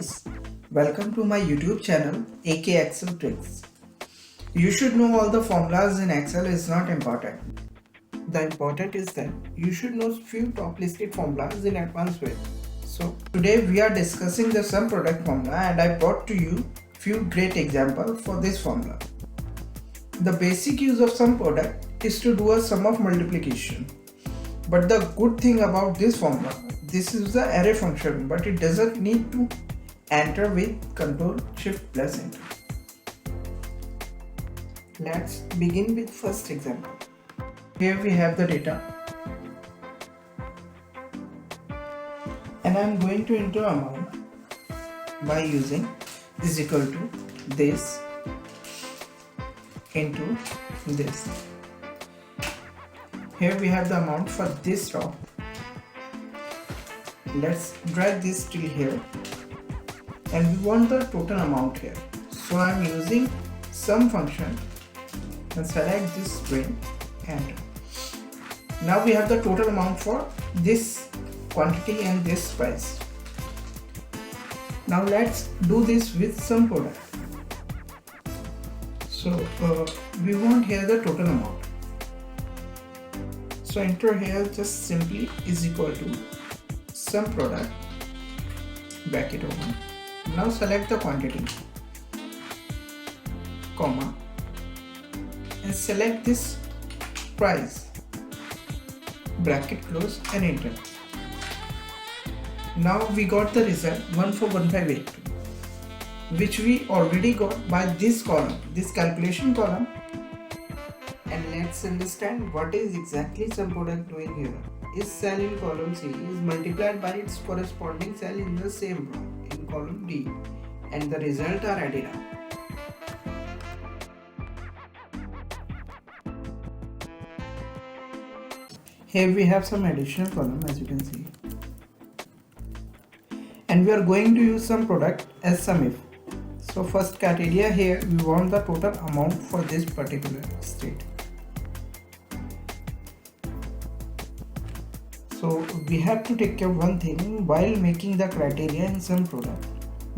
guys, welcome to my YouTube channel AK Excel Tricks. You should know all the formulas in Excel is not important. The important is that you should know few top listed formulas in advanced way. So today we are discussing the sum product formula and I brought to you few great examples for this formula. The basic use of sum product is to do a sum of multiplication. But the good thing about this formula, this is the array function, but it doesn't need to enter with Ctrl Shift plus Enter. Let's begin with first example. Here we have the data and I am going to enter amount by using is equal to this into this. Here we have the amount for this row. Let's drag this till here and we want the total amount here. So I am using sum function and select this string, enter. Now we have the total amount for this quantity and this price. Now let's do this with sum product. So we want here the total amount. So enter here just simply is equal to sum product bracket open. Now select the quantity, comma, and select this price, bracket close and enter. Now we got the result 141582, which we already got by this column, this calculation column. And let's understand what is exactly sum product doing here. Is cell in column C is multiplied by its corresponding cell in the same row in column D, and the result are added up. Here we have some additional column as you can see, and we are going to use sum product as sum if. So first criteria here, we want the total amount for this particular state. So we have to take care of one thing while making the criteria in sum product.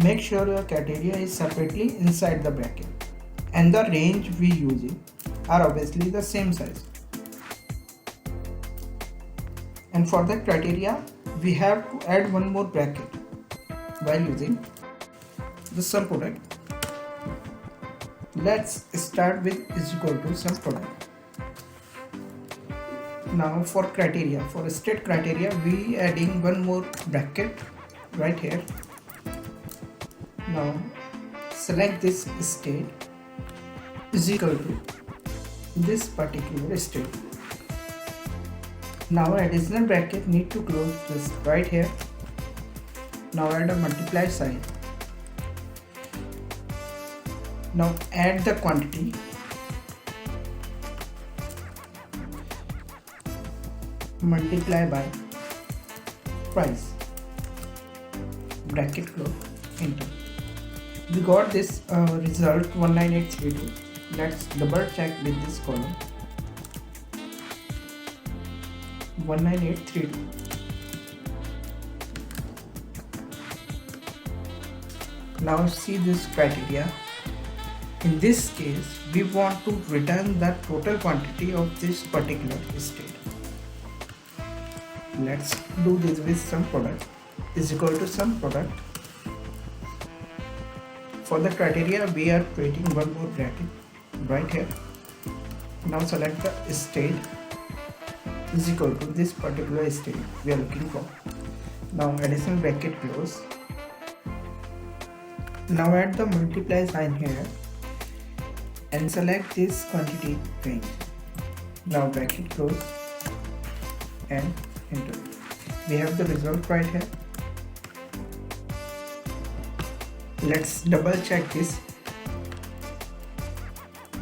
Make sure your criteria is separately inside the bracket and the range we using are obviously the same size. And for the criteria we have to add one more bracket while using the sum product. Let's start with is equal to sum product. Now for criteria, for state criteria we adding one more bracket right here. Now select this state is equal to this particular state. Now additional bracket need to close this right here. Now add a multiply sign. Now add the quantity, multiply by price, bracket close, enter. We got this result 19832. Let's double check with this column 19832. Now see this criteria. In this case we want to return the total quantity of this particular state. Let's do this with sum product is equal to sum product. For the criteria we are creating one more bracket right here. Now select the state is equal to this particular state we are looking for. Now additional bracket close. Now add the multiply sign here and select this quantity range. Now bracket close and enter. We have the result right here. Let's double check this.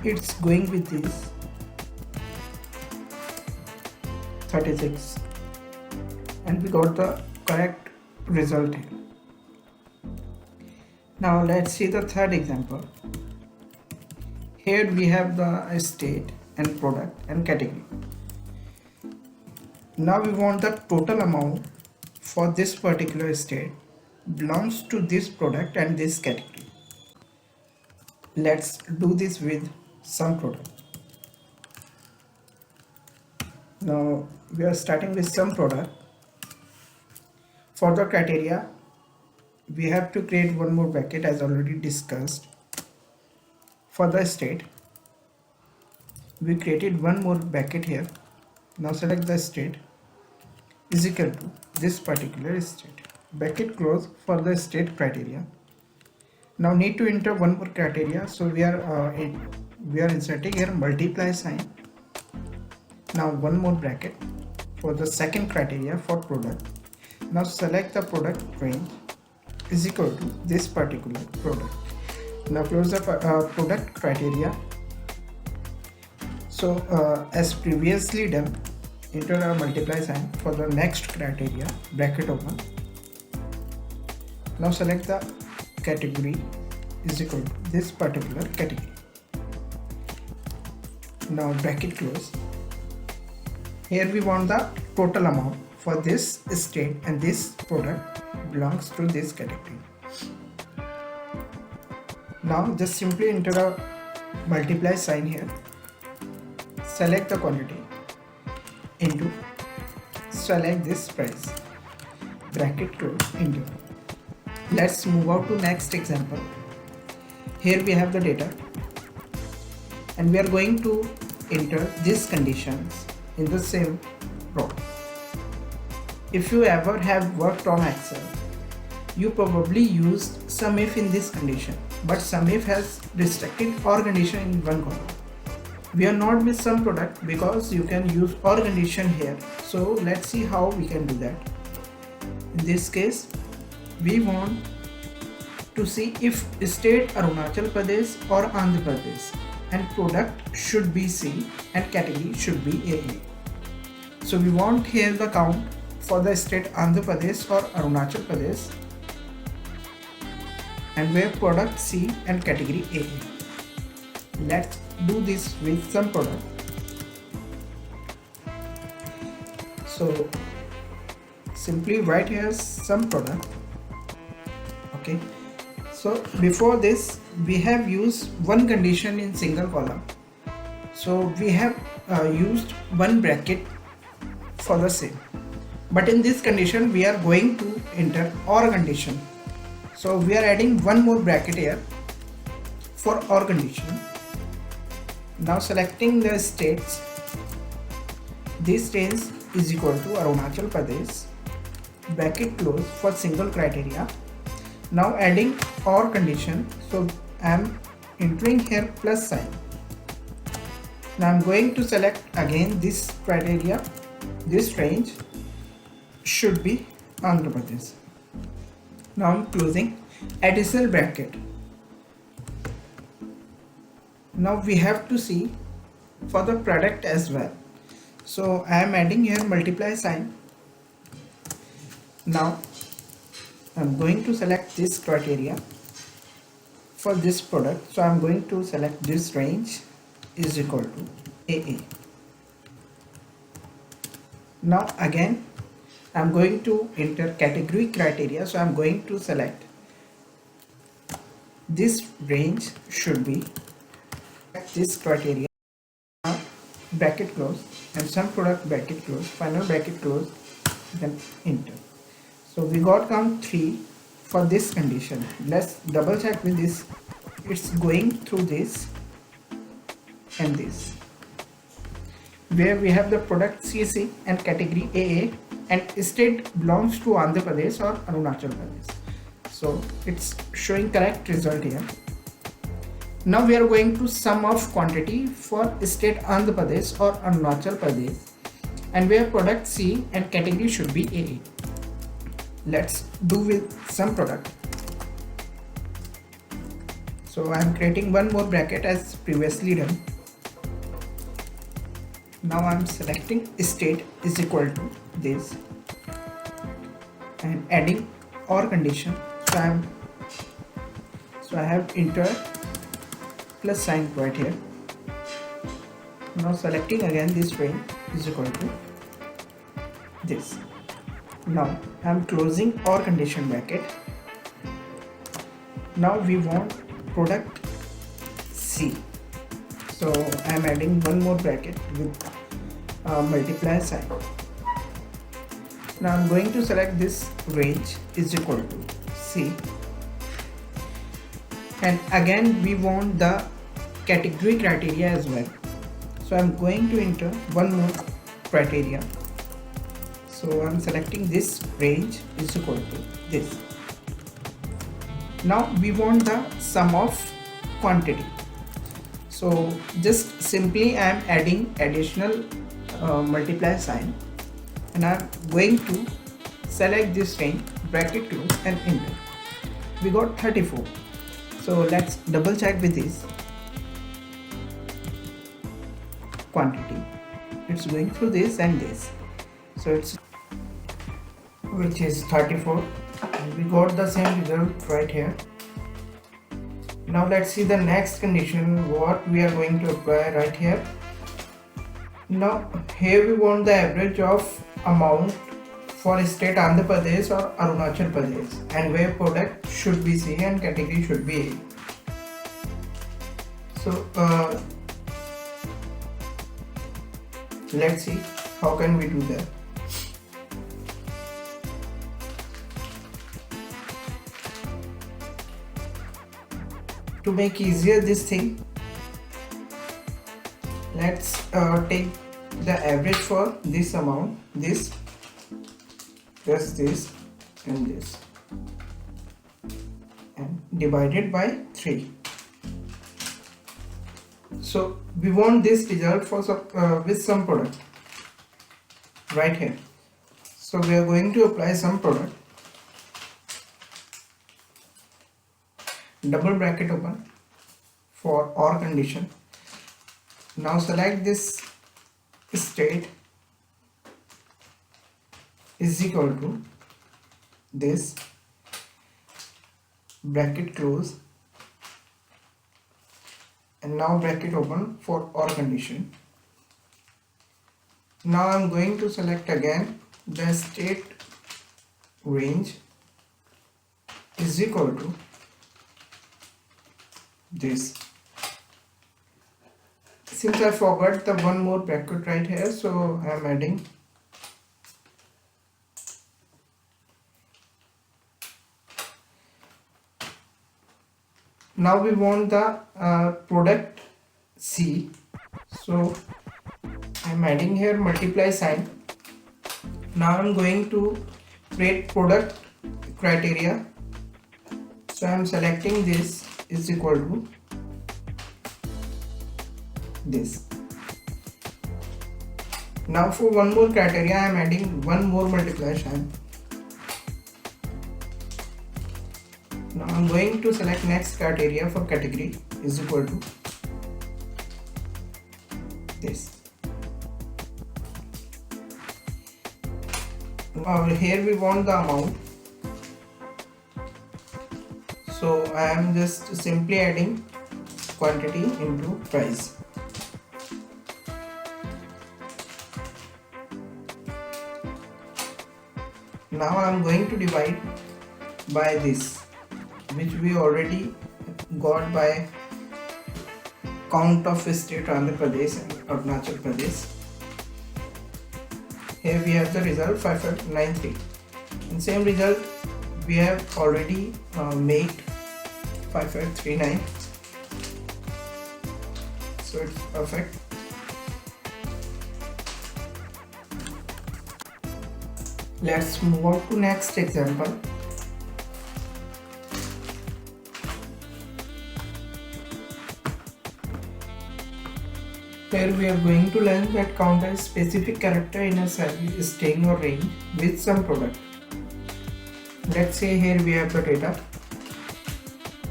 It's going with this 36 and we got the correct result here. Now let's see the third example. Here we have the state and product and category. Now we want the total amount for this particular state belongs to this product and this category. Let's do this with some product. Now we are starting with some product. For the criteria, we have to create one more bracket as already discussed. For the state, we created one more bracket here. Now select the state is equal to this particular state. Bracket close for the state criteria. Now need to enter one more criteria, so we are inserting here multiply sign. Now one more bracket for the second criteria for product. Now select the product range is equal to this particular product. Now close the product criteria. So as previously done, enter our multiply sign for the next criteria, bracket open. Now select the category is equal to this particular category. Now bracket close. Here we want the total amount for this state, and this product belongs to this category. Now just simply enter a multiply sign here. Select the quantity into select this price. Bracket close, enter. Let's move out to next example. Here we have the data and we are going to enter these conditions in the same row. If you ever have worked on Excel, you probably used sum if in this condition, but sum if has restricted or condition in one column. We are not with sum product because you can use or condition here. So let's see how we can do that. In this case, we want to see if state Arunachal Pradesh or Andhra Pradesh, and product should be C and category should be AA. So we want here the count for the state Andhra Pradesh or Arunachal Pradesh, and where product C and category AA. Let's do this with some product. So simply write here some product. Okay. So before this we have used one condition in single column. So we have used one bracket for the same. But in this condition we are going to enter OR condition. So we are adding one more bracket here for OR condition. Now selecting the states, this states is equal to Arunachal Pradesh, bracket close for single criteria. Now adding OR condition, so I am entering here plus sign. Now I am going to select again this criteria, this range should be Andhra Pradesh. Now I am closing additional bracket. Now we have to see for the product as well. So I am adding here multiply sign. Now I am going to select this criteria for this product. So I am going to select this range is equal to AA. Now again I am going to enter category criteria. So I am going to select this range should be this criteria, bracket close, and some product bracket close, final bracket close, then enter. So we got count 3 for this condition. Let's double check with this. It's going through this and this, where we have the product CC and category AA, and state belongs to Andhra Pradesh or Arunachal Pradesh. So it's showing correct result here. Now we are going to sum of quantity for state Andhra Pradesh or Arunachal Pradesh, and where product C and category should be AA. Let's do with some product. So I am creating one more bracket as previously done. Now I am selecting state is equal to this and adding OR condition. So I have entered plus sign right here. Now selecting again this range is equal to this. Now I am closing OR condition bracket Now we want product C. So I am adding one more bracket with multiply sign. Now I am going to select this range is equal to C, and again we want the category criteria as well. So I am going to enter one more criteria. So I am selecting this range is equal to this. Now we want the sum of quantity. So just simply I am adding additional multiply sign, and I am going to select this range, bracket close and enter. We got 34. So let's double check with this quantity. It's going through this and this. So it's which is 34. We got the same result right here. Now let's see the next condition what we are going to apply right here. Now here we want the average of amount for state Andhra Pradesh or Arunachal Pradesh, and where product should be C and category should be A. So let's see how can we do that. To make easier this thing, let's take the average for this amount, this plus this and this, and divided by 3. So we want this result for with some product right here. So we are going to apply some product, double bracket open for OR condition. Now select this state is equal to this, bracket close, and now bracket open for OR condition. Now I am going to select again the state range is equal to this. Since I forgot the one more bracket right here, so I am adding. Now we want the product C, so I am adding here multiply sign. Now I am going to create product criteria, so I am selecting this is equal to this. Now for one more criteria I am adding one more multiply sign. Now I am going to select next criteria for category is equal to this. Now here we want the amount, so I am just simply adding quantity into price. Now I am going to divide by this, which we already got by count of state Andhra Pradesh and Arunachal Pradesh. Here we have the result 5593, and same result we have already made 5539. So it's perfect. Let's move on to next example. Here we are going to learn that count a specific character in a cell, string or range with some product. Let's say here we have the data.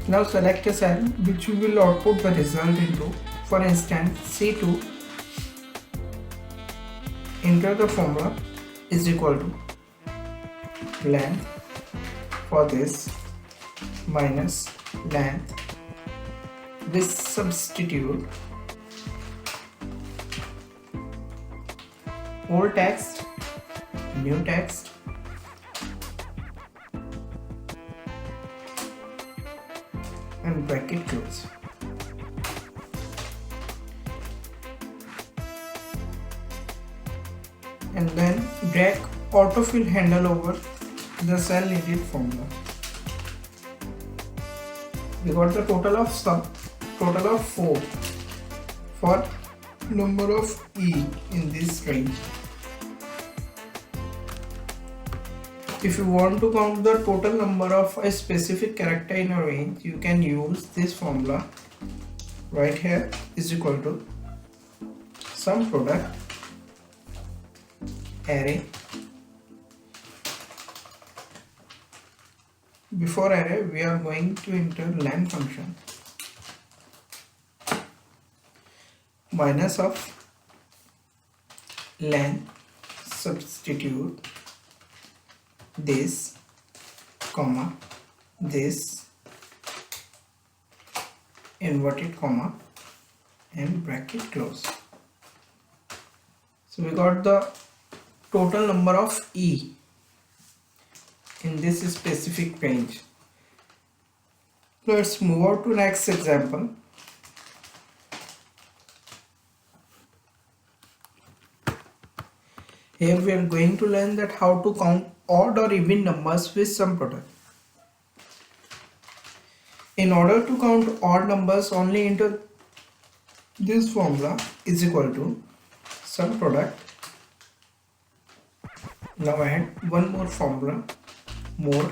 Now select a cell which we will output the result into. For instance, C2. Enter the formula is equal to length for this minus length with substitute old text, new text, and bracket close. And then drag autofill handle over the cell needed formula. We got the total of 4 for number of E in this range. If you want to count the total number of a specific character in a range, you can use this formula right here is equal to sum product array. Before array we are going to enter len function minus of len, substitute this comma this inverted comma and bracket close. So we got the total number of E in this specific range. Let's move on to next example. Here we are going to learn that how to count odd or even numbers with sum product. In order to count odd numbers, only enter this formula is equal to sum product. Now add one more formula, more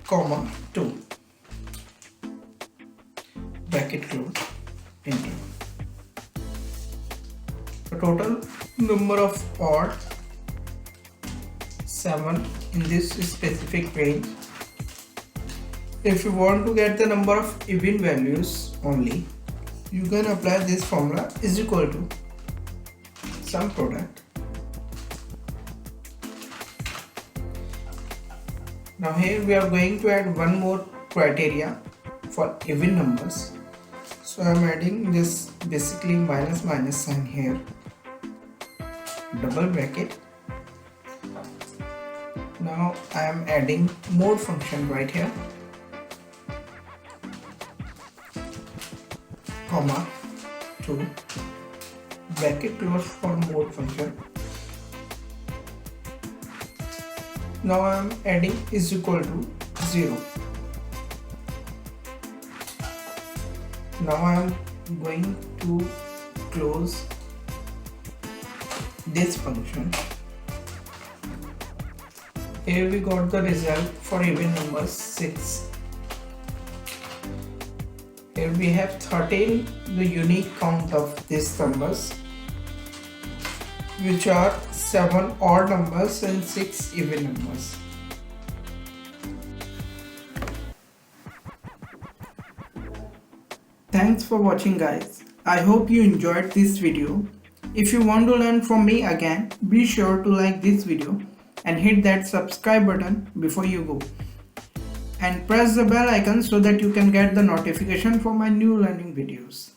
comma 2 bracket close, enter. The total number of odd 7 in this specific range. If you want to get the number of even values only, you can apply this formula is equal to sum product. Now here we are going to add one more criteria for even numbers. So I am adding this basically minus sign here, double bracket. Now I am adding mode function right here, comma 2 bracket close for mode function. Now I am adding is equal to 0. Now I am going to close this function. Here we got the result for even numbers 6. Here we have 13, the unique count of these numbers, which are 7 odd numbers and 6 even numbers. Thanks for watching guys. I hope you enjoyed this video. If you want to learn from me again, be sure to like this video and hit that subscribe button before you go. And press the bell icon so that you can get the notification for my new learning videos.